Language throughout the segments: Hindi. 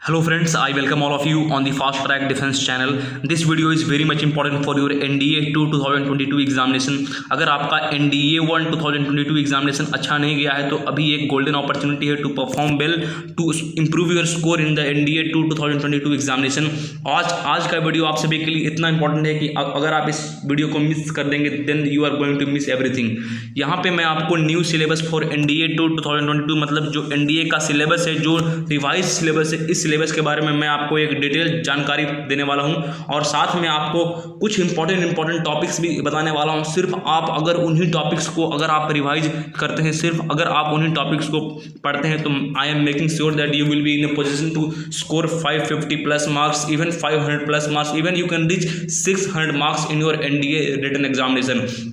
Hello friends, I welcome all of you on the Fast Track Defense channel. This video is very much important for your NDA 2 2022 examination. अगर आपका NDA 1 2022 एग्जामिनेशन अच्छा नहीं गया है तो अभी एक गोल्डन अपॉर्चुनिटी है to perform well to improve your score in the NDA 2 2022 examination. आज का वीडियो आप सभी के लिए इतना इंपॉर्टेंट है कि अगर आप इस वीडियो को मिस कर देंगे then you are going to miss everything. यहाँ पे मैं आपको न्यू सिलेबस फॉर NDA 2 2022 मतलब जो NDA का सिलेबस है, जो रिवाइज सिलेबस है, इस सिलेबस के बारे में मैं आपको एक डिटेल जानकारी देने वाला हूं और साथ में आपको कुछ इंपॉर्टेंट टॉपिक्स भी बताने वाला हूं. सिर्फ आप अगर उन्हीं टॉपिक्स को अगर आप रिवाइज करते हैं, सिर्फ अगर आप उन्हीं टॉपिक्स को पढ़ते हैं तो I am making sure that you will be in a position to score 550 plus marks, even 500 plus marks, even you can reach 600 marks in your NDA written examination.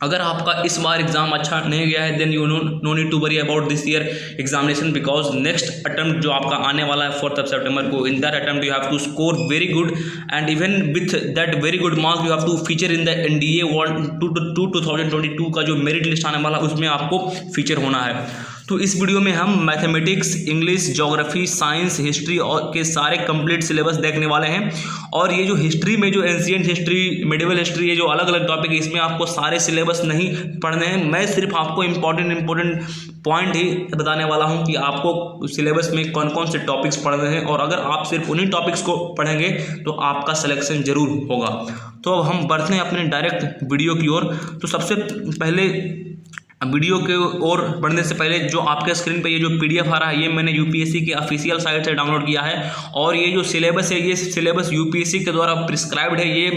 अगर आपका इस बार एग्जाम अच्छा नहीं गया है then you no need to worry about this year examination, because next attempt जो आपका आने वाला है 4 सितंबर को, in that attempt you have to score very good and even with that very good marks you have to feature in the NDA 2022 का जो मेरिट लिस्ट आने वाला है उसमें आपको फीचर होना है. तो इस वीडियो में हम mathematics, English, geography, science, history और के सारे कंप्लीट सिलेबस देखने वाले हैं. और ये जो हिस्ट्री में जो एंशिएंट हिस्ट्री, मिडिवल हिस्ट्री, ये जो अलग अलग टॉपिक है इसमें आपको सारे सिलेबस नहीं पढ़ने हैं. मैं सिर्फ आपको इंपॉर्टेंट पॉइंट ही बताने वाला हूं कि आपको सिलेबस में कौन कौन से टॉपिक्स पढ़ने हैं और अगर आप सिर्फ उन्हीं टॉपिक्स को पढ़ेंगे तो आपका सिलेक्शन जरूर होगा. तो अब हम बढ़ते हैं अपने डायरेक्ट वीडियो की ओर. तो सबसे पहले वीडियो के ओर बढ़ने से पहले जो आपके स्क्रीन पे ये जो PDF आ रहा है ये मैंने UPSC के ऑफिशियल साइट से डाउनलोड किया है और ये जो सिलेबस है ये सिलेबस UPSC के द्वारा प्रिस्क्राइब्ड है. ये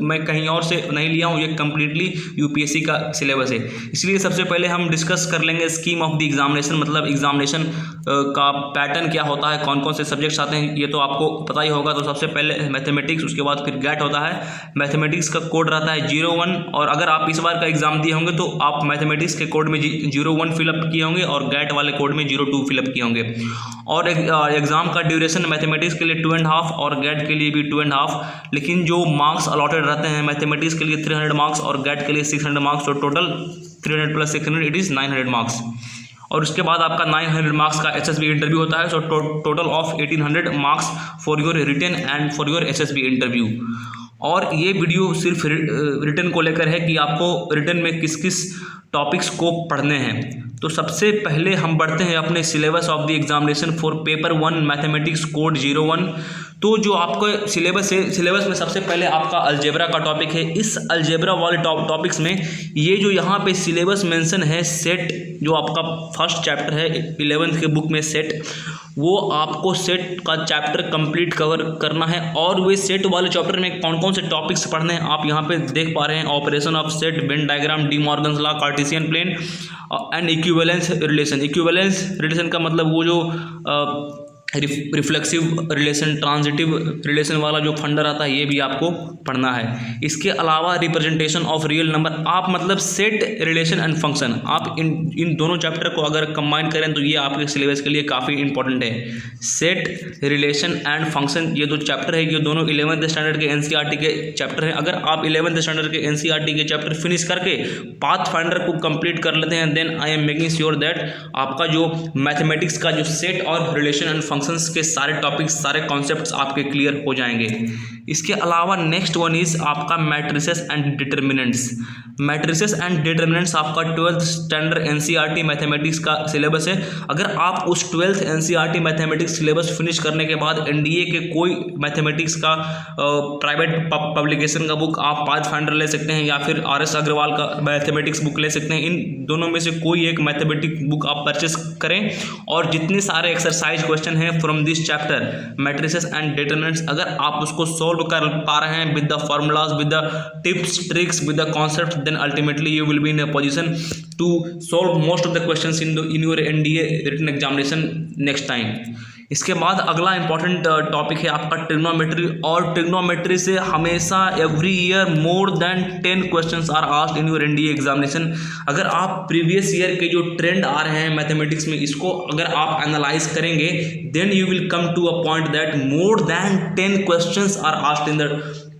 मैं कहीं और से नहीं लिया हूँ, ये कम्प्लीटली UPSC का सिलेबस है. इसलिए सबसे पहले हम डिस्कस कर लेंगे स्कीम ऑफ द एग्जामिनेशन, मतलब एग्जामिनेशन का पैटर्न क्या होता है, कौन कौन से सब्जेक्ट्स आते हैं, ये तो आपको पता ही होगा. तो सबसे पहले मैथमेटिक्स, उसके बाद फिर गैट होता है. मैथमेटिक्स का कोड रहता है 01 और अगर आप इस बार का एग्जाम दिए होंगे तो आप मैथमेटिक्स के कोड में 01 फिलअप किए होंगे और गैट वाले कोड में 02 फिलअप किए होंगे. और एग्जाम का ड्यूरेशन मैथमेटिक्स के लिए 2.5 और गैट के लिए भी 2.5. लेकिन जो मार्क्स अलॉटेड रहते हैं मैथमेटिक्स के लिए 300 मार्क्स और गैट के लिए 600 मार्क्स, तो total 300 plus 600 it is 900 marks. और उसके बाद आपका 900 मार्क्स का SSB इंटरव्यू होता है. So total of 1800 marks for your written and for your SSB interview. और ये वीडियो सिर्फ रिटन को लेकर है कि आपको रिटन में किस किस टॉपिक्स को पढ़ने हैं. तो सबसे पहले हम बढ़ते हैं अपने syllabus of the examination for paper 1 mathematics code 01. तो जो आपका सिलेबस है, सिलेबस में सबसे पहले आपका अलजेब्रा का टॉपिक है. इस अलजेब्रा वाले टॉपिक्स में ये जो यहाँ पे सिलेबस मेंशन है, सेट जो आपका फर्स्ट चैप्टर है 11th के बुक में सेट, वो आपको सेट का चैप्टर कंप्लीट कवर करना है. और वे सेट वाले चैप्टर में कौन कौन से टॉपिक्स पढ़ने हैं आप यहाँ पे देख पा रहे हैं. Operation of set, Venn diagram, De Morgan's law, Cartesian plane and equivalence relation. Equivalence relation का मतलब वो जो रिफ्लेक्सिव रिलेशन, ट्रांजिटिव रिलेशन वाला जो फंडर आता है ये भी आपको पढ़ना है. इसके अलावा रिप्रेजेंटेशन ऑफ रियल नंबर, आप मतलब सेट, रिलेशन एंड फंक्शन, आप इन दोनों चैप्टर को अगर कंबाइन करें तो ये आपके सिलेबस के लिए काफ़ी इंपॉर्टेंट है. सेट, रिलेशन एंड फंक्शन ये दो चैप्टर है, ये दोनों 11th स्टैंडर्ड के NCERT के चैप्टर हैं. अगर आप 11th स्टैंडर्ड के NCERT के चैप्टर फिनिश करके पाथ फाइंडर को कंप्लीट कर लेते हैं then I am making sure that आपका जो मैथमेटिक्स का जो सेट और रिलेशन एंड फंक्शंस के सारे टॉपिक्स, सारे कॉन्सेप्ट्स आपके क्लियर हो जाएंगे. इसके अलावा नेक्स्ट वन इज आपका matrices and determinants. Matrices and determinants आपका 12th स्टैंडर्ड NCERT मैथमेटिक्स का सिलेबस है. अगर आप उस 12th NCERT mathematics syllabus finish करने के बाद NDA के कोई मैथमेटिक्स का प्राइवेट पब्लिकेशन का बुक आप पाथ फाइंडर ले सकते हैं या फिर RS अग्रवाल का मैथमेटिक्स बुक ले सकते हैं. इन दोनों में से कोई एक मैथमेटिक्स बुक आप परचेस करें और जितने सारे एक्सरसाइज क्वेश्चन हैं from this chapter matrices and determinants, अगर आप उसको सॉल्व कर पा रहे हैं with the formulas, with the tips, tricks, with the concept, then ultimately you will be in a position to solve most of the questions in your NDA written examination next time. इसके बाद अगला इंपॉर्टेंट टॉपिक है आपका ट्रिग्नोमेट्री. और ट्रिग्नोमेट्री से हमेशा every year more than 10 questions are asked in your NDA examination. अगर आप प्रीवियस ईयर के जो ट्रेंड आ रहे हैं मैथमेटिक्स में इसको अगर आप एनालाइज करेंगे then you will come to a point that more than 10 questions are asked in the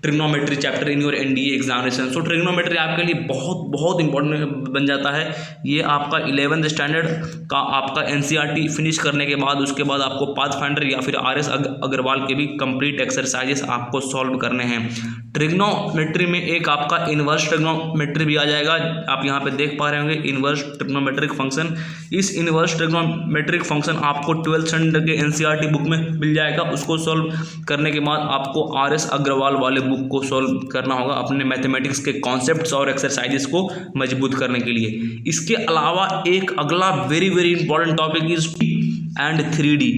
trigonometry chapter in your NDA examination. So trigonometry आपके लिए बहुत बहुत इंपॉर्टेंट बन जाता है। ये आपका 11th स्टैंडर्ड का आपका एनसीईआरटी फिनिश करने के बाद उसके बाद आपको पाथफाइंडर या फिर आरएस अग्रवाल के भी कंप्लीट एक्सरसाइजेस आपको सॉल्व करने हैं। ट्रिग्नोमेट्री में एक आपका इन्वर्स ट्रिग्नोमेट्री भी आ जाएगा, आप यहाँ पे देख पा रहे होंगे इन्वर्स ट्रिग्नोमेट्रिक फंक्शन। इस इन्वर्स ट्रिग्नोमेट्रिक फंक्शन आपको 12th स्टैंडर्ड के एनसीईआरटी बुक में मिल जाएगा। उसको सॉल्व करने के बाद आपको आरएस अग्रवाल वाले बुक को सॉल्व करना होगा अपने मैथमेटिक्स के कॉन्सेप्ट्स और एक्सरसाइजेस को मजबूत करने के लिए। इसके अलावा एक अगला very very important topic is and 3D।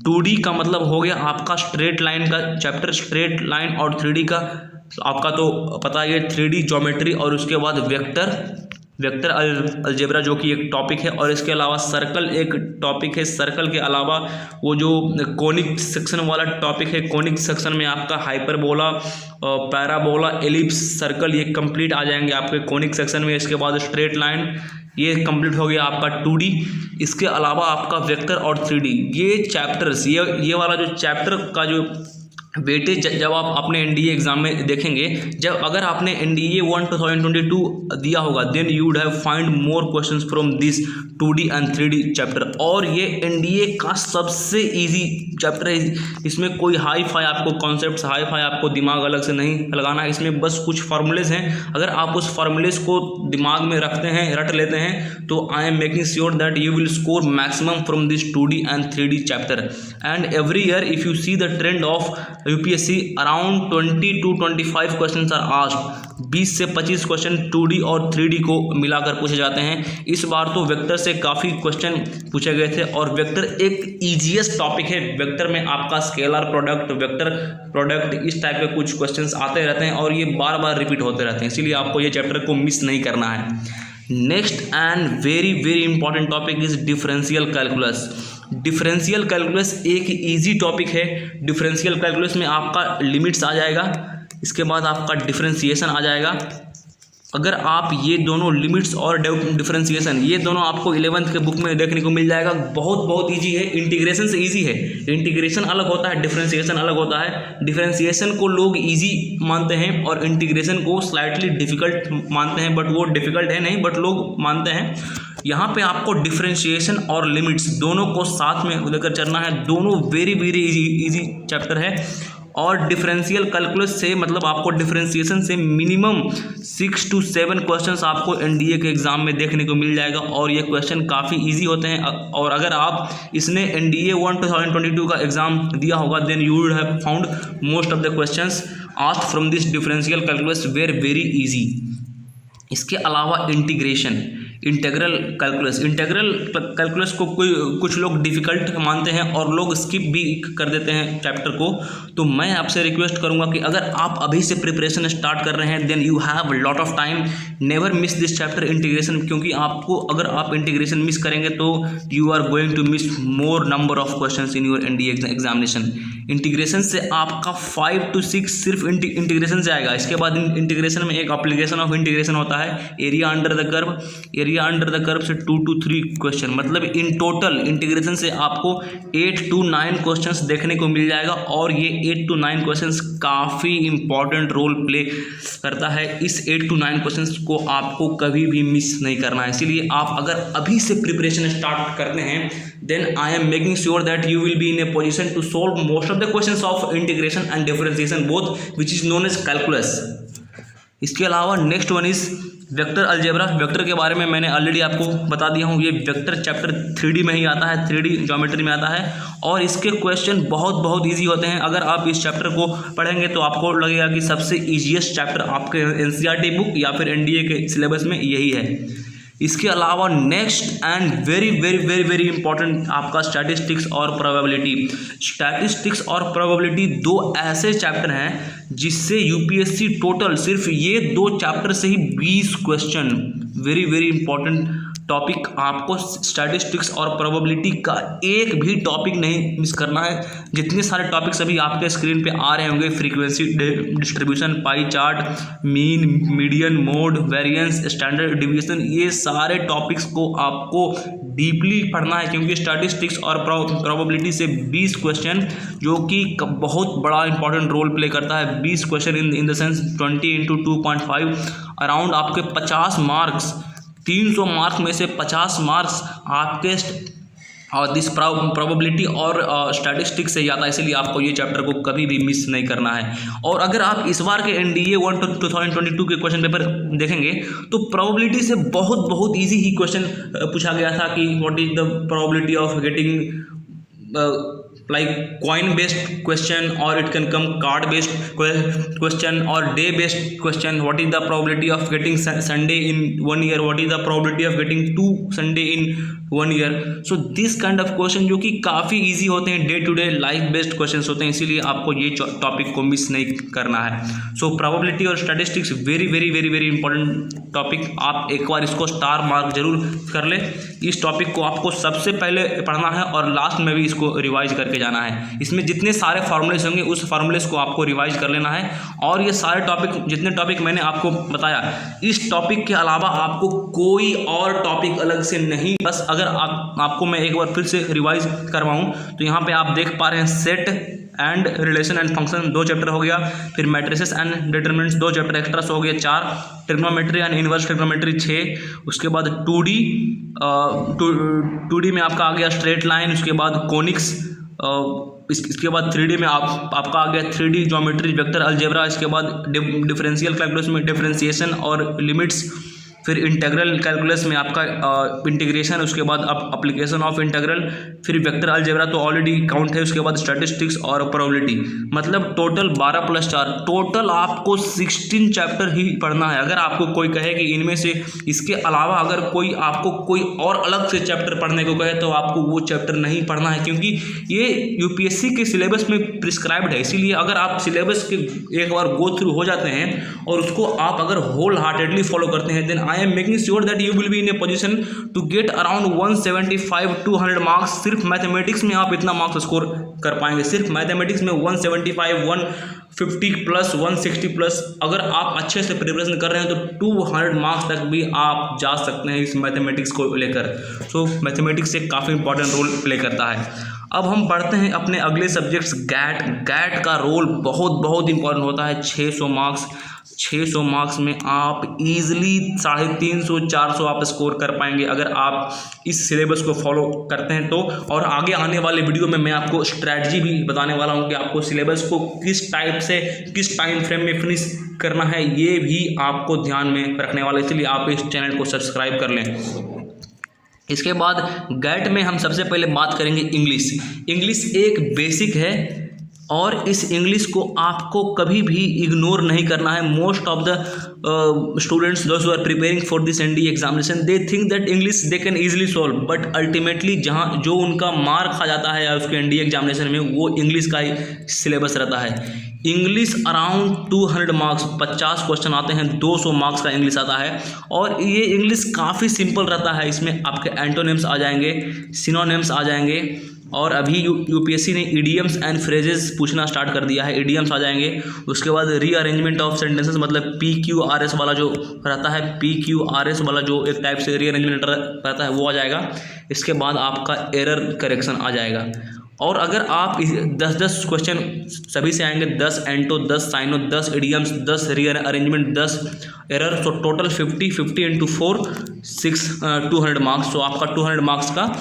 2D का मतलब हो गया आपका स्ट्रेट लाइन का चैप्टर, स्ट्रेट लाइन और 3D का आपका तो पता है 3D ज्योमेट्री और उसके बाद वेक्टर अलजेब्रा जो कि एक टॉपिक है, और इसके अलावा सर्कल एक टॉपिक है। सर्कल के अलावा वो जो कोनिक सेक्शन वाला टॉपिक है, कोनिक सेक्शन में आपका हाइपरबोला, पैराबोला, एलिप्स, सर्कल ये कंप्लीट आ जाएंगे आपके कोनिक सेक्शन में। इसके बाद स्ट्रेट लाइन ये कंप्लीट हो गया आपका 2D। इसके अलावा आपका वेक्टर और 3D ये चैप्टर्स, ये वाला जो चैप्टर का जो वेटेज जब आप अपने एनडीए एग्जाम में देखेंगे, जब अगर आपने एनडीए 1 2022 दिया होगा then you would have find more questions from this 2D and 3D chapter. और ये एनडीए का सबसे इजी चैप्टर है। इसमें कोई हाई फाई आपको कॉन्सेप्ट्स, हाई फाई आपको दिमाग अलग से नहीं लगाना है। इसमें बस कुछ फार्मूलेज हैं, अगर आप उस फार्मूलेज को दिमाग में रखते हैं, रट लेते हैं, तो I am making sure that you will score maximum from this 2D and 3D chapter. And every year if you see the trend of UPSC around 20 to 25 question are asked. 20 से 25 क्वेश्चन 2D और 3D को मिलाकर पूछे जाते हैं। इस बार तो वेक्टर से काफ़ी क्वेश्चन पूछे गए थे, और वेक्टर एक ईजीएस्ट टॉपिक है। वेक्टर में आपका स्केलर प्रोडक्ट, वेक्टर प्रोडक्ट, इस टाइप के कुछ क्वेश्चंस आते रहते हैं और ये बार बार रिपीट होते रहते हैं, इसीलिए आपको ये चैप्टर को मिस नहीं करना है। Next and very very important topic is differential calculus. Differential calculus एक इजी टॉपिक है। डिफरेंशियल कैलकुलस में आपका लिमिट्स आ जाएगा, इसके बाद आपका डिफरेंशिएशन आ जाएगा। अगर आप ये दोनों लिमिट्स और डिफरेंशिएशन ये दोनों आपको 11th के बुक में देखने को मिल जाएगा। बहुत बहुत इजी है, इंटीग्रेशन से इजी है। इंटीग्रेशन अलग होता है, डिफरेंशिएशन अलग होता है। डिफरेंशिएशन को लोग इजी मानते हैं और इंटीग्रेशन को स्लाइटली डिफिकल्ट मानते हैं, बट वो डिफिकल्ट है नहीं, बट लोग मानते हैं। यहाँ पे आपको डिफरेंशिएशन और लिमिट्स दोनों को साथ में लेकर चलना है। दोनों वेरी वेरी इजी चैप्टर है। और डिफरेंशियल कैलकुलस से मतलब आपको डिफरेंशिएशन से मिनिमम 6 to 7 क्वेश्चंस आपको एनडीए के एग्जाम में देखने को मिल जाएगा, और ये क्वेश्चन काफ़ी इजी होते हैं। और अगर आप इसने एनडीए 1 2022 का एग्जाम दिया होगा then you would have found most of the questions asked from this differential calculus were very easy. इसके अलावा इंटीग्रल कैलकुलस को कुछ लोग डिफ़िकल्ट मानते हैं और लोग स्किप भी कर देते हैं चैप्टर को। तो मैं आपसे रिक्वेस्ट करूंगा कि अगर आप अभी से प्रिपरेशन स्टार्ट कर रहे हैं then you have lot of time, never miss this chapter integration, क्योंकि आपको अगर आप इंटीग्रेशन मिस करेंगे तो you are going to miss more number of questions in your NDA examination. Integration से आपका 5 to 6 सिर्फ इंटीग्रेशन से आएगा। इसके बाद इंटीग्रेशन में एक एप्लीकेशन ऑफ इंटीग्रेशन होता है, area under the curve. Area under the curve से 2 to 3 क्वेश्चन, मतलब इन टोटल इंटीग्रेशन से आपको 8 to 9 क्वेश्चंस देखने को मिल जाएगा। और ये 8 to 9 क्वेश्चंस काफ़ी इंपॉर्टेंट रोल प्ले करता है। इस 8 to 9 क्वेश्चंस को आपको कभी भी मिस नहीं करना है। इसीलिए आप अगर अभी से प्रिपरेशन स्टार्ट करते हैं then I am making sure that you will be in a position to solve most of the questions of integration and differentiation both, which is known as calculus. इसके अलावा next one is vector algebra. Vector के बारे में मैंने ऑलरेडी आपको बता दिया हूँ। ये वेक्टर चैप्टर 3D में ही आता है, 3D ज्योमेट्री में आता है, और इसके क्वेश्चन बहुत बहुत इजी होते हैं। अगर आप इस चैप्टर को पढ़ेंगे तो आपको लगेगा कि सबसे ईजीएस्ट चैप्टर आपके एनसीईआरटी बुक या फिर एनडीए के सिलेबस में यही है। इसके अलावा next and very very very very important आपका स्टैटिस्टिक्स और प्रोबेबिलिटी। स्टैटिस्टिक्स और प्रोबेबिलिटी दो ऐसे चैप्टर हैं जिससे यूपीएससी टोटल सिर्फ ये दो चैप्टर से ही 20 question, very very important topic आपको स्टैटिस्टिक्स और प्रोबेबिलिटी का एक भी टॉपिक नहीं मिस करना है। जितने सारे टॉपिक्स अभी आपके स्क्रीन पे आ रहे होंगे, frequency distribution, pie chart, mean, median, mode, variance, standard division, ये सारे टॉपिक्स को आपको डीपली पढ़ना है, क्योंकि स्टैटिस्टिक्स और प्रोबेबिलिटी से 20 क्वेश्चन, जो कि बहुत बड़ा इंपॉर्टेंट रोल प्ले करता है। 20 question in the sense 20 into 2.5, around आपके 50 मार्क्स, 300 मार्क्स में से 50 मार्क्स आपके और दिस प्रोबेबिलिटी और स्टैटिस्टिक्स से आता है। इसलिए आपको ये चैप्टर को कभी भी मिस नहीं करना है। और अगर आप इस बार के NDA 1 2022 के क्वेश्चन पेपर देखेंगे तो प्रोबेबिलिटी से बहुत इजी ही क्वेश्चन पूछा गया था कि what is the probability of getting like coin based question, or it can come card based question or day based question. What is the probability of getting Sunday in 1 year? What is the probability of getting 2 Sunday in 1 year? So this kind of question जो कि काफ़ी इजी होते हैं, day to day life based questions होते हैं, इसीलिए आपको ये टॉपिक को मिस नहीं करना है। सो प्रोबेबिलिटी और स्टैटिस्टिक्स वेरी इंपॉर्टेंट टॉपिक। आप एक बार इसको स्टार मार्क जरूर कर ले। इस टॉपिक को आपको सबसे पहले पढ़ना है और लास्ट में भी इसको रिवाइज करके जाना है। इसमें जितने सारे फॉर्मूलेस होंगे उस फॉर्मूलेस को आपको रिवाइज कर लेना है। और ये सारे टॉपिक, जितने टॉपिक मैंने आपको बताया, इस टॉपिक के अलावा आपको कोई और टॉपिक अलग से नहीं। बस अगर आपको मैं एक बार फिर से रिवाइज करवाऊँ तो यहाँ पे आप देख पा रहे हैं set and relation and function 2 chapter हो गया, फिर matrices and determinants 2 chapter extra हो गया 4, ट्रिग्नोमेट्री एंड इनवर्स ट्रिग्नोमेट्री 6, उसके बाद 2D में आपका आ गया स्ट्रेट लाइन, उसके बाद कोनिक्स, इसके बाद 3D में आपका आ गया 3D ज्योमेट्री, वेक्टर अलजेब्रा, इसके बाद डिफरेंशियल कैलकुलस में डिफरेंशिएशन और लिमिट्स, फिर इंटीग्रल कैलकुलस में आपका इंटीग्रेशन, उसके बाद एप्लीकेशन ऑफ इंटीग्रल, फिर वेक्टर अलजेब्रा तो ऑलरेडी काउंट है, उसके बाद स्टैटिस्टिक्स और प्रोबेबिलिटी। मतलब टोटल 12 + 4, टोटल आपको 16 चैप्टर ही पढ़ना है। अगर आपको कोई कहे कि इनमें से इसके अलावा अगर आपको कोई और अलग से चैप्टर पढ़ने को कहे तो आपको वो चैप्टर नहीं पढ़ना है, क्योंकि ये UPSC के सिलेबस में प्रिस्क्राइब्ड है। इसीलिए अगर आप सिलेबस के एक बार गो थ्रू हो जाते हैं और उसको आप अगर होल हार्टेडली फॉलो करते हैं, then I am making sure that you will be in a position to get around 175 to 200 marks. सिर्फ मैथमेटिक्स में आप इतना मार्क्स स्कोर कर पाएंगे, सिर्फ मैथमेटिक्स में 175, 150 प्लस, 160 प्लस। अगर आप अच्छे से प्रिपरेशन कर रहे हैं तो 200 मार्क्स तक भी आप जा सकते हैं इस मैथमेटिक्स को लेकर। सो मैथमेटिक्स एक काफ़ी इंपॉर्टेंट रोल प्ले करता है। अब हम पढ़ते हैं अपने अगले सब्जेक्ट्स गैट का रोल बहुत इंपॉर्टेंट होता है। 600 मार्क्स में आप इजीली 350-400 आप स्कोर कर पाएंगे अगर आप इस सिलेबस को फॉलो करते हैं तो। और आगे आने वाले वीडियो में मैं आपको स्ट्रैटेजी भी बताने वाला हूं कि आपको सिलेबस को किस टाइप से किस टाइम फ्रेम में फिनिश करना है, ये भी आपको ध्यान में रखने वाला, इसलिए आप इस चैनल को सब्सक्राइब कर लें। इसके बाद गैट में हम सबसे पहले बात करेंगे इंग्लिश एक बेसिक है और इस इंग्लिश को आपको कभी भी इग्नोर नहीं करना है। Most of the students those who are preparing for this NDA examination they think that English they can easily solve, but ultimately जहाँ जो उनका मार्क खा जाता है उसके NDA एग्जामिनेशन में वो इंग्लिश का ही सिलेबस रहता है। इंग्लिश अराउंड 200 मार्क्स, 50 क्वेश्चन आते हैं, 200 मार्क्स का इंग्लिश आता है। और ये इंग्लिश काफ़ी सिंपल रहता है, इसमें आपके एंटोनिम्स आ जाएंगे, सिनोनिम्स आ जाएंगे, और अभी UPSC ने इडियम्स एंड फ्रेजेस पूछना स्टार्ट कर दिया है, इडियम्स आ जाएंगे। उसके बाद रीअरेंजमेंट ऑफ सेंटेंसेस, मतलब PQRS वाला जो रहता है, PQRS वाला जो एक टाइप से रीअरेंजमेंट रहता है वो आ जाएगा। इसके बाद आपका एरर करेक्शन आ जाएगा। और अगर आप 10 क्वेश्चन सभी से आएंगे, 10 एंटो, 10 साइनो, 10 इडियम्स, 10 रीअरेंजमेंट, 10 एरर, तो टोटल 50 इंटू 4 200 मार्क्स। तो आपका 200 मार्क्स का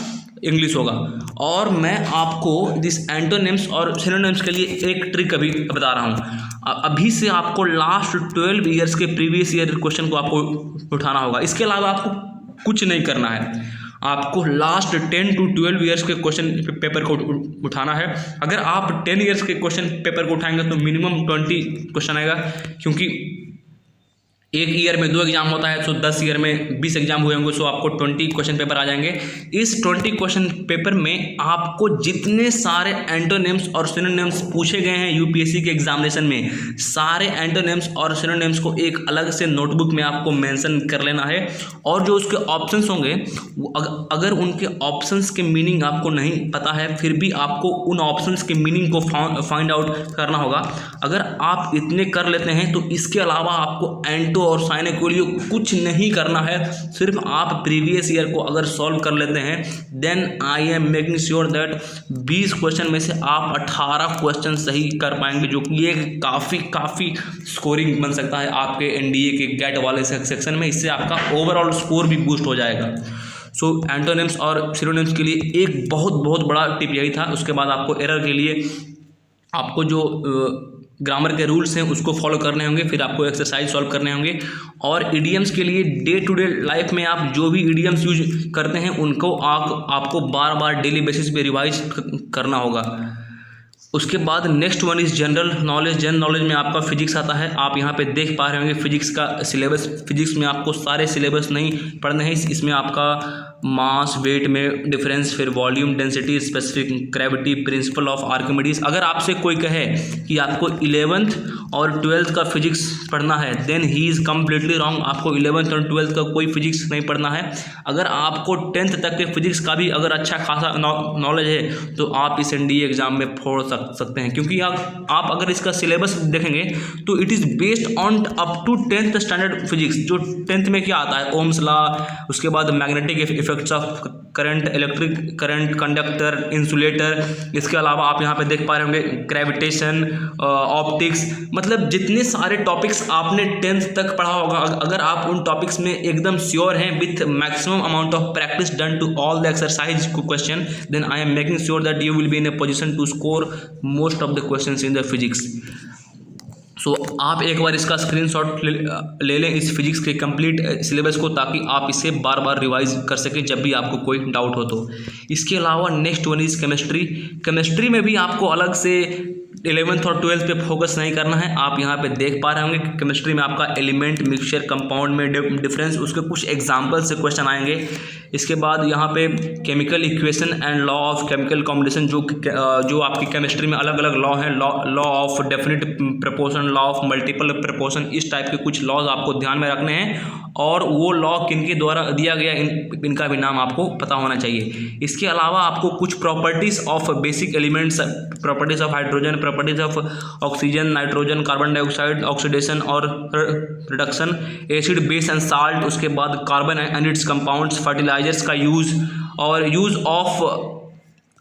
इंग्लिश होगा। और मैं आपको दिस एंटोनिम्स और सिनोनिम्स के लिए एक ट्रिक अभी बता रहा हूँ। अभी से आपको लास्ट 12 ईयर्स के प्रीवियस ईयर क्वेश्चन को आपको उठाना होगा। इसके अलावा आपको कुछ नहीं करना है, आपको लास्ट 10 to 12 ईयर्स के क्वेश्चन पेपर को उठाना है। अगर आप 10 ईयर्स के क्वेश्चन पेपर को उठाएंगे तो मिनिमम 20 क्वेश्चन आएगा, क्योंकि एक ईयर में 2 एग्जाम होता है, सो 10 ईयर में 20 एग्जाम हुए होंगे, सो आपको 20 क्वेश्चन पेपर आ जाएंगे। इस 20 क्वेश्चन पेपर में आपको जितने सारे एंटोनिम्स और सिनोनिम्स पूछे गए हैं यूपीएससी के एग्जामिनेशन में, सारे एंटोनिम्स और सिनोनिम्स को एक अलग से नोटबुक में आपको मेंशन कर लेना है। और जो उसके ऑप्शंस होंगे, अगर उनके ऑप्शंस के मीनिंग आपको नहीं पता है, फिर भी आपको उन ऑप्शंस के मीनिंग को फाइंड आउट करना होगा। अगर आप इतने कर लेते हैं तो इसके अलावा आपको एंटो और साइनो के लिए कुछ नहीं करना है। सिर्फ आप प्रीवियस ईयर को अगर सॉल्व कर लेते हैं, then I am making sure that 20 question में से आप 18 क्वेश्चन सही कर पाएंगे, जो कि ये काफ़ी स्कोरिंग बन सकता है आपके एनडीए के गेट वाले सेक्शन में। इससे आपका ओवरऑल स्कोर भी बूस्ट हो जाएगा। सो एंटोनिम्स और सिनोनिम्स के लिए एक बहुत बड़ा टिप यही था। उसके बाद आपको एरर के लिए आपको जो ग्रामर के रूल्स हैं उसको फॉलो करने होंगे, फिर आपको एक्सरसाइज सॉल्व करने होंगे। और इडियम्स के लिए डे टू डे लाइफ में आप जो भी इडियम्स यूज करते हैं उनको आपको बार डेली बेसिस पे रिवाइज करना होगा। उसके बाद next one is general knowledge. General knowledge में आपका फिजिक्स आता है। आप यहाँ पे देख पा रहे होंगे फिजिक्स का सिलेबस। फिजिक्स में आपको सारे सिलेबस नहीं पढ़ने हैं। इसमें आपका मास, वेट में डिफरेंस, फिर volume, density, specific gravity, principle of Archimedes. अगर आपसे कोई कहे कि आपको 11th और 12th का फिजिक्स पढ़ना है, then he is completely wrong. आपको 11th और 12th का कोई फिजिक्स नहीं पढ़ना है। अगर आपको 10th तक के फिजिक्स का भी अगर अच्छा खासा नॉलेज है तो आप इस एनडीए एग्जाम में फोड़ सकते हैं, क्योंकि आप अगर इसका सिलेबस देखेंगे तो it is based on up to 10th standard physics. जो 10th में क्या आता है, ओम्स लॉ, उसके बाद magnetic effects of current, electric current, conductor, insulator. इसके अलावा आप यहाँ पे देख पा रहे होंगे ग्रेविटेशन, ऑप्टिक्स। मतलब जितने सारे टॉपिक्स आपने 10th तक पढ़ा होगा, अगर आप उन टॉपिक्स में एकदम श्योर हैं with maximum amount of practice done to all the exercise question, then I am making sure that you will be in a position to score most of the questions in the physics. So आप एक बार इसका स्क्रीनशॉट ले लें इस फिजिक्स के कंप्लीट सिलेबस को, ताकि आप इसे बार रिवाइज कर सकें जब भी आपको कोई डाउट हो तो। इसके अलावा next one is chemistry. Chemistry में भी आपको अलग से 11th और 12th पे फोकस नहीं करना है। आप यहाँ पे देख पा रहे होंगे केमिस्ट्री में आपका एलिमेंट, मिक्सचर, कंपाउंड में डिफरेंस, उसके कुछ एग्जाम्पल से क्वेश्चन आएंगे। इसके बाद यहाँ पे chemical equation and law of chemical combination, जो आपकी केमिस्ट्री में अलग अलग लॉ हैं, law of definite proportion, law of multiple proportion, इस टाइप के कुछ लॉज आपको ध्यान में रखने हैं। और वो लॉ किनके द्वारा दिया गया, इनका भी नाम आपको पता होना चाहिए। इसके अलावा आपको कुछ properties of basic elements, properties of hydrogen, properties of oxygen, nitrogen, carbon dioxide, oxidation और reduction, acid, base and salt, उसके बाद carbon and its compounds, fertilisers का यूज़ और use of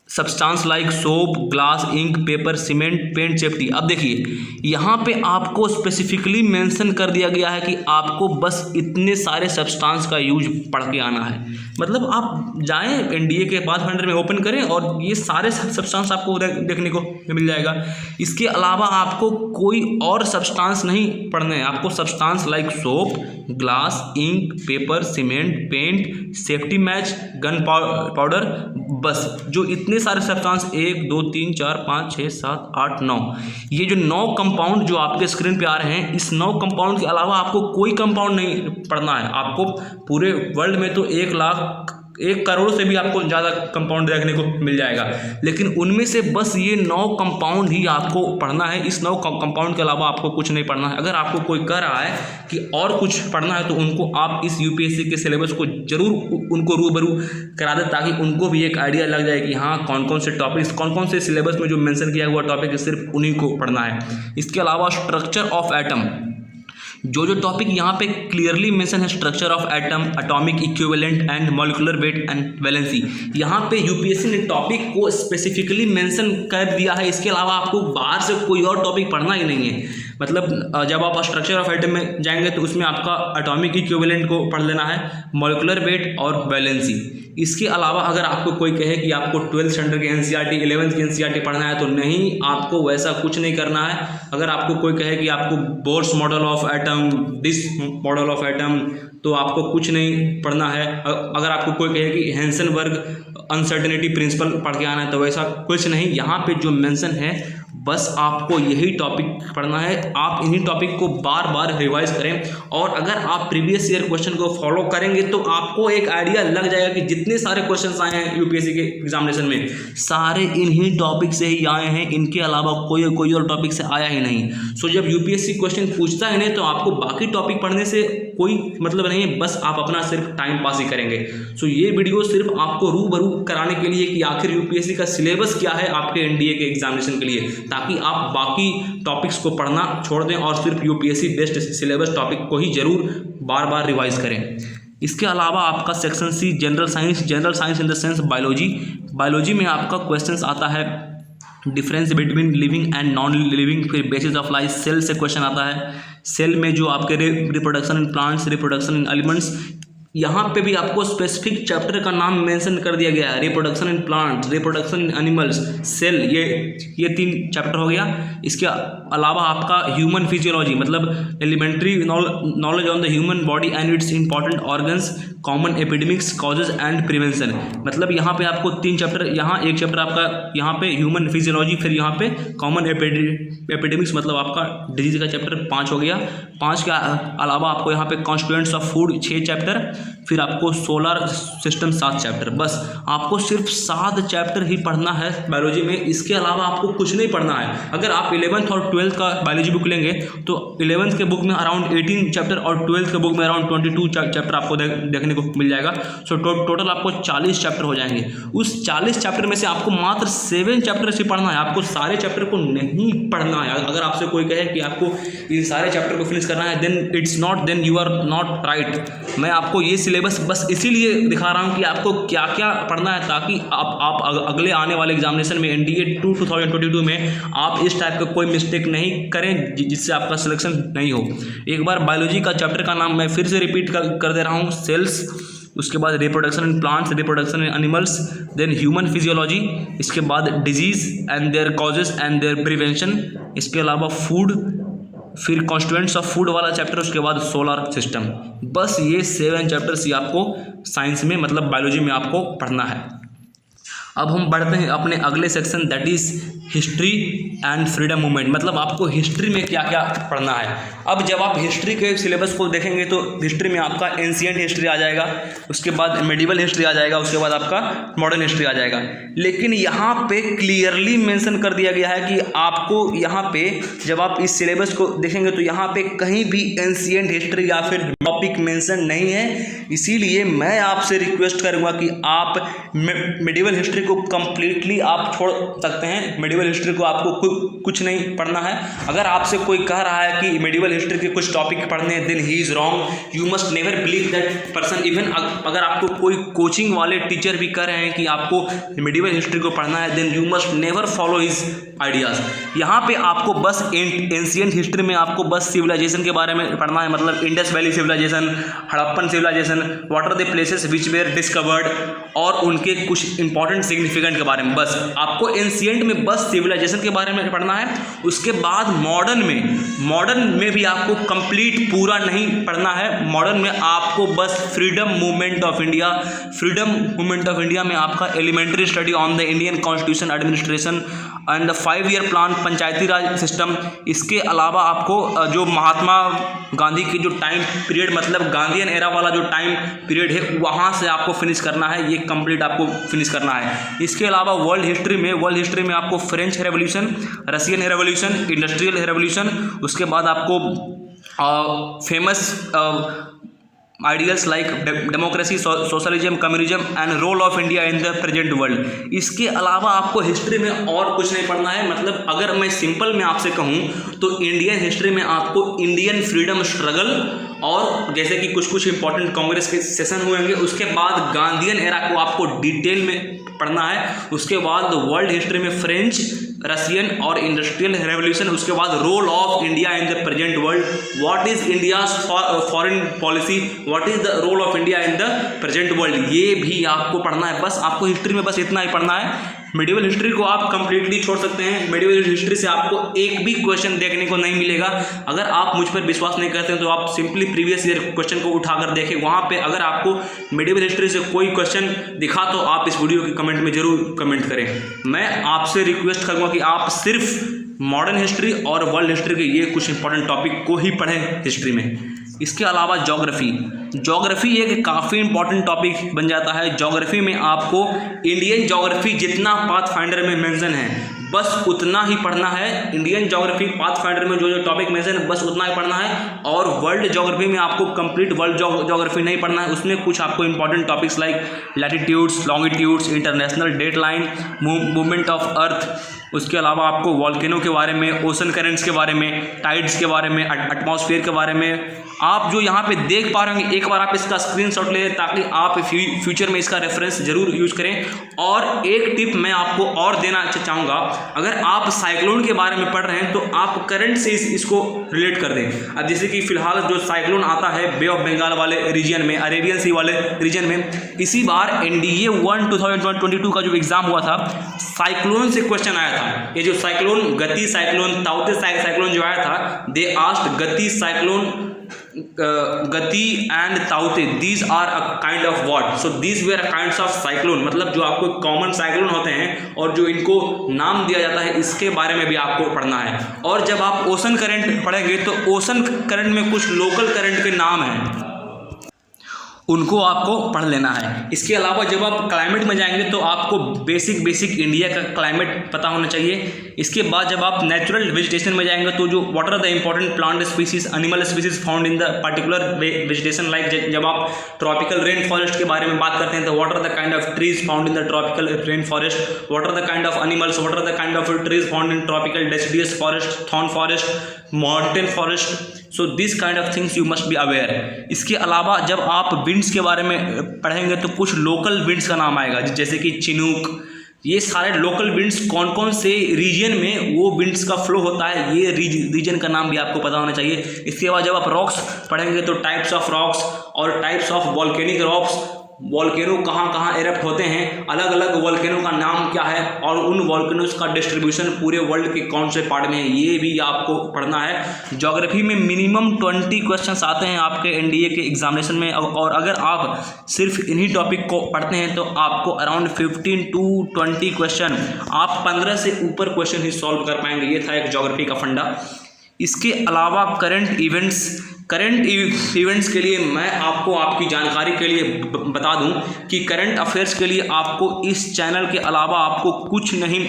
substance like soap, glass, ink, paper, cement, paint, safety. अब देखिए यहाँ पे आपको स्पेसिफिकली मेंशन कर दिया गया है कि आपको बस इतने सारे सब्सटेंस का यूज पढ़ के आना है। मतलब आप जाएं एनडीए के पाथफाइंडर में ओपन करें और ये सारे सब्सटेंस आपको देखने को मिल जाएगा। इसके अलावा आपको कोई और सब्सटेंस नहीं पढ़ने हैं। आपको substance like soap, glass, ink, paper, cement, paint, safety match, gunpowder, बस जो इतने सारे सब्सटेंस 1 2 3 4 5 6 7 8 9, ये जो 9 कंपाउंड जो आपके स्क्रीन पे आ रहे हैं, इस 9 कंपाउंड के अलावा आपको कोई कंपाउंड नहीं पढ़ना है। आपको पूरे वर्ल्ड में तो 1 करोड़ से भी आपको ज़्यादा कंपाउंड देखने को मिल जाएगा, लेकिन उनमें से बस ये 9 कंपाउंड ही आपको पढ़ना है। इस 9 कंपाउंड के अलावा आपको कुछ नहीं पढ़ना है। अगर आपको कोई कह रहा है कि और कुछ पढ़ना है तो उनको आप इस यूपीएससी के सिलेबस को जरूर उनको रूबरू करा दें, ताकि उनको भी एक आइडिया लग जाए कि हाँ कौन कौन से टॉपिक्स, कौन कौन से सिलेबस में जो मेंशन किया हुआ टॉपिक है सिर्फ उन्हीं को पढ़ना है। इसके अलावा स्ट्रक्चर ऑफ एटम, जो टॉपिक यहाँ पे क्लियरली मेंशन है, structure of atom, atomic equivalent and molecular weight and valency, यहाँ पे यूपीएससी ने टॉपिक को स्पेसिफिकली मेंशन कर दिया है। इसके अलावा आपको बाहर से कोई और टॉपिक पढ़ना ही नहीं है। मतलब जब आप स्ट्रक्चर ऑफ एटम में जाएंगे तो उसमें आपका एटॉमिक इक्विवेलेंट को पढ़ लेना है, मॉलिक्यूलर वेट और वैलेंसी। इसके अलावा अगर आपको कोई कहे कि आपको 12th स्टैंडर्ड के एनसीईआरटी, 11th की एनसीईआरटी पढ़ना है तो नहीं, आपको वैसा कुछ नहीं करना है। अगर आपको कोई कहे कि आपको Bohr's model of atom, this model of atom, तो आपको कुछ नहीं पढ़ना है। अगर आपको कोई कहे कि हेंसेनबर्ग अनसर्टेनिटी प्रिंसिपल पढ़ के आना है तो वैसा कुछ नहीं। यहाँ पे जो मेंशन है बस आपको यही टॉपिक पढ़ना है। आप इन्हीं टॉपिक को बार बार रिवाइज करें, और अगर आप प्रीवियस ईयर क्वेश्चन को फॉलो करेंगे तो आपको एक आइडिया लग जाएगा कि जितने सारे क्वेश्चंस आए हैं यूपीएससी के एग्जामिनेशन में सारे इन्हीं टॉपिक से ही आए हैं, इनके अलावा कोई और टॉपिक से आया ही नहीं। सो जब यूपीएससी क्वेश्चन पूछता है नहीं तो आपको बाकी टॉपिक पढ़ने से कोई मतलब नहीं है, बस आप अपना सिर्फ टाइम पास ही करेंगे। सो ये वीडियो सिर्फ आपको रूबरू कराने के लिए कि आखिर यूपीएससी का सिलेबस क्या है आपके एनडीए के एग्जामिनेशन के लिए, ताकि आप बाकी टॉपिक्स को पढ़ना छोड़ दें और सिर्फ यूपीएससी बेस्ड सिलेबस टॉपिक को ही जरूर बार बार रिवाइज करें। इसके अलावा आपका section C general science in the sense biology में आपका क्वेश्चंस आता है difference between living and non living, फिर बेसिस ऑफ लाइफ, सेल से क्वेश्चन आता है। सेल में जो आपके reproduction in plants, reproduction in elements, यहाँ पे भी आपको स्पेसिफिक चैप्टर का नाम मेंशन कर दिया गया है, reproduction in plants, reproduction in animals, cell, ये 3 चैप्टर हो गया। इसके अलावा आपका ह्यूमन फिजियोलॉजी मतलब elementary knowledge on the human body and its important organs, common epidemics, causes and prevention, मतलब यहाँ पे आपको 3 चैप्टर, यहाँ एक चैप्टर आपका यहाँ पे ह्यूमन फिजियोलॉजी, फिर यहाँ पे कॉमन एपिडेमिक्स मतलब आपका डिजीज का चैप्टर 5 हो गया। 5 के अलावा आपको यहाँ पे कॉन्स्टिट्यूएंट्स ऑफ फूड 6 चैप्टर, फिर आपको सोलर सिस्टम 7 चैप्टर। बस आपको सिर्फ 7 चैप्टर ही पढ़ना है बायोलॉजी में, इसके अलावा आपको कुछ नहीं पढ़ना है। अगर आप 11th और 12th का बायोलॉजी बुक लेंगे तो 11th के बुक में अराउंड 18 चैप्टर और 12th के बुक में अराउंड 22 चैप्टर आपको देखने को मिल जाएगा। सो टोटल आपको 40 चैप्टर हो जाएंगे। उस 40 चैप्टर में से आपको मात्र 7 चैप्टर से पढ़ना है, आपको सारे चैप्टर को नहीं पढ़ना है। अगर आपसे कोई कहे कि आपको इन सारे चैप्टर को फिनिश करना है then you are not right. मैं आपको ये सिलेबस बस इसीलिए दिखा रहा हूँ कि आपको क्या क्या पढ़ना है, ताकि आप अगले आने वाले एग्जामिनेशन में एनडीए 2022 में आप इस टाइप का कोई मिस्टेक नहीं करें जिससे आपका सिलेक्शन नहीं हो। एक बार बायोलॉजी का चैप्टर का नाम मैं फिर से रिपीट कर दे रहा हूँ, सेल्स, उसके बाद reproduction in plants, reproduction in animals, then human physiology, इसके बाद disease and their causes and their prevention, इसके अलावा फूड, फिर कॉन्स्टिट्यूएंट्स ऑफ फूड वाला चैप्टर, उसके बाद सोलर सिस्टम। बस ये 7 चैप्टर्स ही आपको साइंस में मतलब बायोलॉजी में आपको पढ़ना है। अब हम बढ़ते हैं अपने अगले section, that is history and freedom movement, मतलब आपको हिस्ट्री में क्या क्या पढ़ना है। अब जब आप हिस्ट्री के सिलेबस को देखेंगे तो हिस्ट्री में आपका एंशिएंट हिस्ट्री आ जाएगा, उसके बाद मेडिवल हिस्ट्री आ जाएगा, उसके बाद आपका मॉडर्न हिस्ट्री आ जाएगा। लेकिन यहाँ पे क्लियरली मेंशन कर दिया गया है कि आपको यहाँ पे जब आप इस सिलेबस को देखेंगे तो यहाँ पे कहीं भी एंशिएंट हिस्ट्री या फिर टॉपिक मेंशन नहीं है। इसीलिए मैं आपसे रिक्वेस्ट करूँगा कि आप मेडिवल हिस्ट्री को कंप्लीटली आप छोड़ सकते हैं। मेडिवल हिस्ट्री को आपको कुछ नहीं पढ़ना है। अगर आपसे कोई कह रहा है कि मेडिवल हिस्ट्री के कुछ टॉपिक पढ़ने हैं, then he is wrong. You must never believe that person. Even अगर आपको कोई कोचिंग वाले टीचर भी कह रहे हैं कि आपको मेडिवल हिस्ट्री को पढ़ना है, then you must never follow his ideas. यहाँ पे आपको बस एंशिएंट हिस्ट्री में आपको बस सिविलाइजेशन के बारे में पढ़ना है, मतलब Indus Valley civilisation, Harappan civilisation, what are the places which were discovered, और उनके कुछ इंपॉर्टेंट सिग्निफिकेंट के बारे में। बस आपको एंशिएंट में बस सिविलाइजेशन के बारे में पढ़ना है। उसके बाद मॉडर्न में भी आपको कंप्लीट पूरा नहीं पढ़ना है। मॉडर्न में आपको बस फ्रीडम मूवमेंट ऑफ इंडिया में आपका elementary study on the Indian constitution administration and the 5 year plan, panchayati raj system. इसके अलावा आपको जो महात्मा गांधी की जो टाइम पीरियड मतलब गांधीयन एरा वाला जो टाइम पीरियड है वहाँ से आपको फिनिश करना है, ये कंप्लीट आपको फिनिश करना है। इसके अलावा वर्ल्ड हिस्ट्री में आपको French revolution, Russian revolution, industrial revolution, उसके बाद आपको famous ideals like democracy, socialism, communism and role of India in the present world. इसके अलावा आपको हिस्ट्री में और कुछ नहीं पढ़ना है। मतलब अगर मैं सिंपल में आपसे कहूँ तो इंडियन हिस्ट्री में आपको इंडियन फ्रीडम स्ट्रगल और जैसे कि कुछ इंपॉर्टेंट कांग्रेस के सेशन हुएंगे, उसके बाद गांधीयन एरा को आपको डिटेल में पढ़ना है। उसके बाद वर्ल्ड हिस्ट्री में फ्रेंच, रशियन और इंडस्ट्रियल रेवोल्यूशन, उसके बाद role of India in the present world, what is India's foreign policy, what is the role of India in the present world, ये भी आपको पढ़ना है। बस आपको हिस्ट्री में बस इतना ही पढ़ना है। मेडिवल हिस्ट्री को आप कंप्लीटली छोड़ सकते हैं। मेडिवल हिस्ट्री से आपको एक भी क्वेश्चन देखने को नहीं मिलेगा। अगर आप मुझ पर विश्वास नहीं करते हैं तो आप सिंपली प्रीवियस ईयर क्वेश्चन को उठाकर देखें, वहाँ पे अगर आपको मेडिवल हिस्ट्री से कोई क्वेश्चन दिखा तो आप इस वीडियो के कमेंट में जरूर कमेंट करें। मैं आपसे रिक्वेस्ट करूँगा कि आप सिर्फ मॉडर्न हिस्ट्री और वर्ल्ड हिस्ट्री के ये कुछ इंपॉर्टेंट टॉपिक को ही पढ़ें हिस्ट्री में। इसके अलावा ज्योग्राफी एक काफ़ी इंपॉर्टेंट टॉपिक बन जाता है। ज्योग्राफी में आपको इंडियन ज्योग्राफी जितना पाथफाइंडर में मेंशन है बस उतना ही पढ़ना है। इंडियन ज्योग्राफी पाथफाइंडर में जो जो टॉपिक मेंशन है बस उतना ही पढ़ना है। और वर्ल्ड ज्योग्राफी में आपको कंप्लीट वर्ल्ड ज्योग्राफी नहीं पढ़ना है, उसमें कुछ आपको important topics like latitudes, longitudes, international date line, movement of earth, उसके अलावा आपको वॉल्केनो के बारे में, ओशन करेंट्स के बारे में, टाइड्स के बारे में, एटमॉस्फेयर के बारे में आप जो यहाँ पे देख पा रहे होंगे एक बार आप इसका स्क्रीनशॉट ले लें ताकि आप फ्यूचर में इसका रेफरेंस जरूर यूज करें। और एक टिप मैं आपको और देना चाहूँगा, अगर आप साइक्लोन के बारे में पढ़ रहे हैं तो आप करंट से इसको रिलेट कर दें। अब जैसे कि फिलहाल जो साइक्लोन आता है बे ऑफ बंगाल वाले रीजन में, अरेबियन सी वाले रीजन में, इसी बार NDA 1 2022 का जो एग्जाम हुआ था साइक्लोन से क्वेश्चन आया था। ये जो साइक्लोन गति साइक्लोन ताउते साइक्लोन जो आया था, they asked Gati cyclone Gati and ताउते, these are a kind of what, so these were a kinds of cyclone, मतलब जो आपको कॉमन साइक्लोन होते हैं और जो इनको नाम दिया जाता है इसके बारे में भी आपको पढ़ना है। और जब आप ओशन करंट पढ़ेंगे तो ओशन करंट में कुछ लोकल करंट के नाम हैं, उनको आपको पढ़ लेना है। इसके अलावा जब आप क्लाइमेट में जाएंगे तो आपको बेसिक इंडिया का क्लाइमेट पता होना चाहिए। इसके बाद जब आप नेचुरल वेजिटेशन में जाएंगे तो जो what are the important plant species, animal species found in the particular vegetation, like जब आप ट्रॉपिकल रेन फॉरेस्ट के बारे में बात करते हैं तो what are the kind of trees found in the tropical rain forest, what are the kind of animals, what are the kind of trees found in tropical deciduous forest, thorn forest, mountain forest, so this kind of things you must be aware. इसके अलावा जब आप विंड्स के बारे में पढ़ेंगे तो कुछ लोकल विंड्स का नाम आएगा जैसे कि चिनूक, ये सारे लोकल विंड्स कौन कौन से रीजन में वो विंड्स का फ्लो होता है ये रीजन का नाम भी आपको पता होना चाहिए। इसके बाद जब आप रॉक्स पढ़ेंगे तो टाइप्स ऑफ रॉक्स और types of volcanic rocks, volcano कहाँ कहाँ एरप्ट होते हैं, अलग अलग वॉल्केनो का नाम क्या है और उन वॉल्केनोज का डिस्ट्रीब्यूशन पूरे वर्ल्ड के कौन से पार्ट में है, ये भी आपको पढ़ना है। ज्योग्राफी में मिनिमम 20 क्वेश्चंस आते हैं आपके NDA के एग्जामिनेशन में, और अगर आप सिर्फ इन्हीं टॉपिक को पढ़ते हैं तो आपको अराउंड 15 to 20 क्वेश्चन, आप 15 से ऊपर क्वेश्चन ही सॉल्व कर पाएंगे। ये था एक ज्योग्राफी का फंडा। इसके अलावा करंट इवेंट्स के लिए मैं आपको आपकी जानकारी के लिए बता दूं कि करंट अफेयर्स के लिए आपको इस चैनल के अलावा आपको कुछ नहीं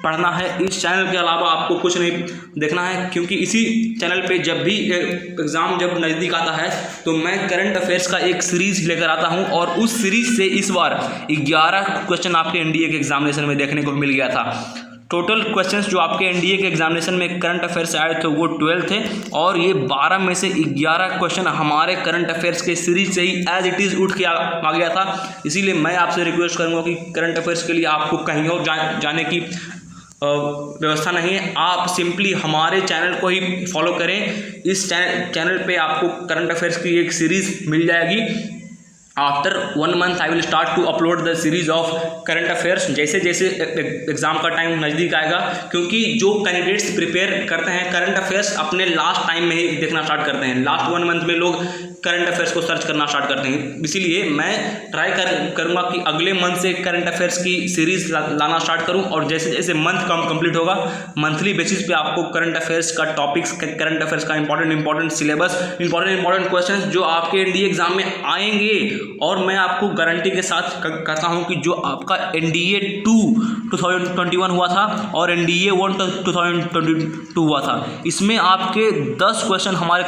पढ़ना है, इस चैनल के अलावा आपको कुछ नहीं देखना है, क्योंकि इसी चैनल पे जब भी एग्ज़ाम जब नज़दीक आता है तो मैं करंट अफेयर्स का एक सीरीज़ लेकर आता हूं और उस सीरीज़ से इस बार 11 क्वेश्चन आपके NDA के एग्जामिनेशन में देखने को मिल गया था। टोटल क्वेश्चंस जो आपके NDA के एग्जामिनेशन में करंट अफेयर्स से आए थे वो 12 थे और ये 12 में से 11 क्वेश्चन हमारे करंट अफेयर्स के सीरीज से ही एज इट इज़ उठ के आ गया था। इसीलिए मैं आपसे रिक्वेस्ट करूँगा कि करंट अफेयर्स के लिए आपको कहीं और जाने की व्यवस्था नहीं है, आप सिंपली हमारे चैनल को ही फॉलो करें। इस चैनल पे आपको करंट अफेयर्स की एक सीरीज़ मिल जाएगी। After 1 month I will start to upload the series of current affairs जैसे जैसे एग्जाम का टाइम नज़दीक आएगा, क्योंकि जो कैंडिडेट्स प्रिपेयर करते हैं करंट अफेयर्स अपने लास्ट टाइम में ही देखना स्टार्ट करते हैं। लास्ट 1 month में लोग करंट अफेयर्स को सर्च करना स्टार्ट करते हैं। इसीलिए मैं ट्राई करूँगा कि अगले मंथ से करंट अफेयर्स की सीरीज़ लाना स्टार्ट करूँ और जैसे जैसे मंथ कंप्लीट होगा मंथली बेसिस पे आपको करंट अफेयर्स का टॉपिक्स, करंट अफेयर्स का इंपॉर्टेंट सिलेबस, इंपॉर्टेंट क्वेश्चंस जो आपके NDA एग्जाम में आएंगे, और मैं आपको गारंटी के साथ कहता हूं कि जो आपका NDA 2 2021 हुआ था और NDA 1 2022 हुआ था, इसमें आपके 10 क्वेश्चन हमारे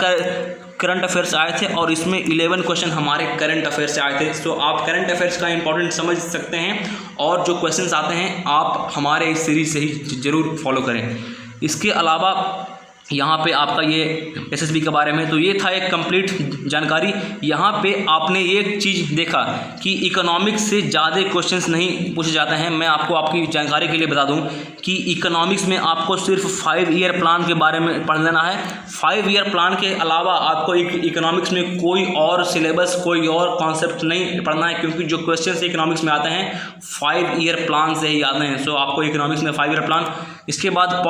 करंट अफेयर्स आए थे और इसमें 11 क्वेश्चन हमारे करंट अफेयर्स से आए थे। सो आप करंट अफेयर्स का इंपॉर्टेंट समझ सकते हैं और जो क्वेश्चंस आते हैं आप हमारे इस सीरीज से ही ज़रूर फॉलो करें। इसके अलावा यहाँ पे आपका ये SSB के बारे में, तो ये था एक कंप्लीट जानकारी। यहाँ पे आपने एक चीज़ देखा कि इकोनॉमिक्स से ज़्यादा क्वेश्चंस नहीं पूछे जाते हैं। मैं आपको आपकी जानकारी के लिए बता दूँ कि इकोनॉमिक्स में आपको सिर्फ 5 ईयर प्लान के बारे में पढ़ लेना है। 5 ईयर प्लान के अलावा आपको इकोनॉमिक्स में कोई और सिलेबस, कोई और कॉन्सेप्ट नहीं पढ़ना है, क्योंकि जो क्वेश्चन इकोनॉमिक्स में आते हैं 5 ईयर प्लान से ही आते हैं। सो आपको इकोनॉमिक्स में 5 ईयर प्लान। इसके बाद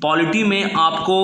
पॉलिटी में आपको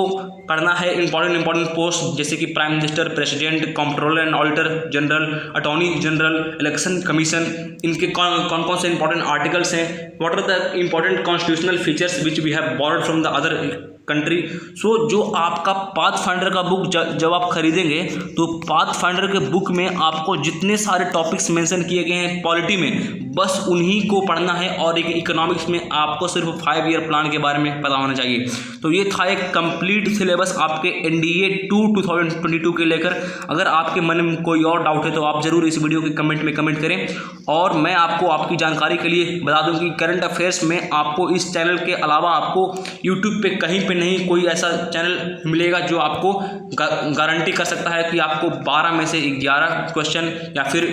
पढ़ना है इंपॉर्टेंट पोस्ट जैसे कि prime minister, president, controller and auditor general, attorney general, election commission, इनके कौन कौन से इंपॉर्टेंट आर्टिकल्स हैं, what are the important constitutional features which we have borrowed from the other country. So जो आपका पाथफाइंडर का बुक जब आप खरीदेंगे तो पाथफाइंडर के बुक में आपको जितने सारे टॉपिक्स मेंशन किए गए हैं पॉलिटी में, बस उन्हीं को पढ़ना है। और एक इकोनॉमिक्स में आपको सिर्फ 5 ईयर प्लान के बारे में पता होना चाहिए। तो ये था एक कंप्लीट सिलेबस आपके NDA 2 2022 के लेकर। अगर आपके मन में कोई और डाउट है तो आप ज़रूर इस वीडियो के कमेंट में कमेंट करें। और मैं आपको आपकी जानकारी के लिए बता दूं कि करंट अफेयर्स में आपको इस चैनल के अलावा आपको यूट्यूब पे कहीं पे नहीं कोई ऐसा चैनल मिलेगा जो आपको गारंटी कर सकता है कि आपको 12 में से 11 क्वेश्चन या फिर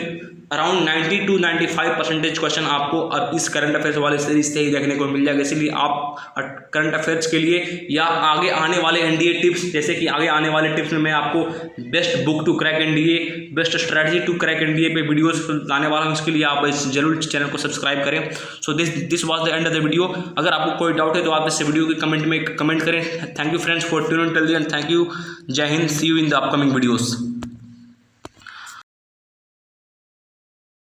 अराउंड 90 to 95% क्वेश्चन आपको अब इस करंट अफेयर्स वाले सीरीज से ही देखने को मिल जाएगा। इसलिए आप करंट अफेयर्स के लिए या आगे आने वाले NDA टिप्स, जैसे कि आगे आने वाले टिप्स में मैं आपको best book to crack NDA, best strategy to crack NDA पे वीडियोस लाने वाला हूँ। इसके लिए आप जरूर चैनल को सब्सक्राइब करें। So this was the end of the video. अगर आपको कोई डाउट है तो आप इस वीडियो के कमेंट में कमेंट करें। Thank you friends for tuning till the end. Thank you. Jai Hind. See you in the upcoming videos.